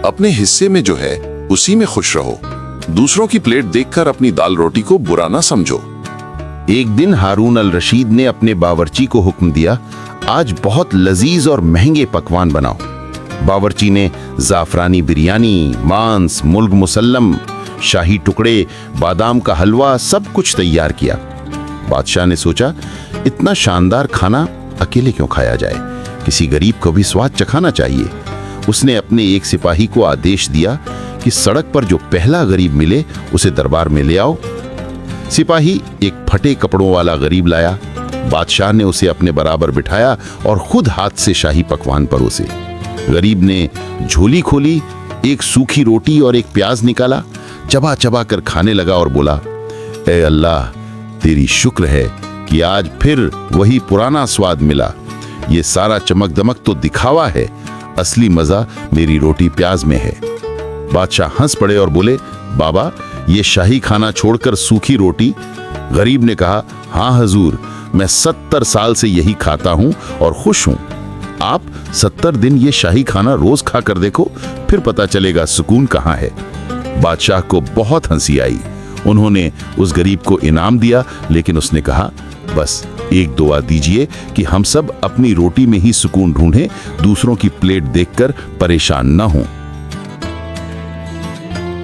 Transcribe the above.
अपने हिस्से में जो है उसी में खुश रहो। दूसरों की प्लेट देखकर अपनी दाल रोटी को बुरा ना समझो। एक दिन हारून अल रशीद ने अपने बावर्ची को हुक्म दिया, आज बहुत लजीज और महंगे पकवान बनाओ। बावर्ची ने जाफरानी बिरयानी, मांस, मुर्ग मुसल्लम, शाही टुकड़े, बादाम का हलवा सब कुछ तैयार किया। बादशाह ने सोचा, इतना शानदार खाना अकेले क्यों खाया जाए, किसी गरीब को भी स्वाद चखाना चाहिए। उसने अपने एक सिपाही को आदेश दिया कि सड़क पर जो पहला गरीब मिले उसे दरबार में ले आओ। सिपाही एक फटे कपड़ों वाला गरीब लाया। बादशाह ने उसे अपने बराबर बिठाया और खुद हाथ से शाही पकवान परोसे। गरीब ने झोली खोली, एक सूखी रोटी और एक प्याज निकाला, चबा चबा कर खाने लगा और बोला, ए अल्लाह, तेरी शुक्र है कि आज फिर वही पुराना स्वाद मिला। ये सारा चमक दमक तो दिखावा है, असली मजा मेरी रोटी प्याज में है। बादशाह हंस पड़े और बोले, बाबा, ये शाही खाना छोड़कर सूखी रोटी? गरीब ने कहा, हाँ हजूर, मैं 70 साल से यही खाता हूं और खुश हूं। आप 70 दिन ये शाही खाना रोज खाकर देखो, फिर पता चलेगा सुकून कहाँ है। बादशाह को बहुत हंसी आई। उन्होंने उस गरीब को इनाम दिया, लेकिन उसने कहा, बस एक दुआ दीजिए कि हम सब अपनी रोटी में ही सुकून ढूंढें, दूसरों की प्लेट देखकर परेशान न हों।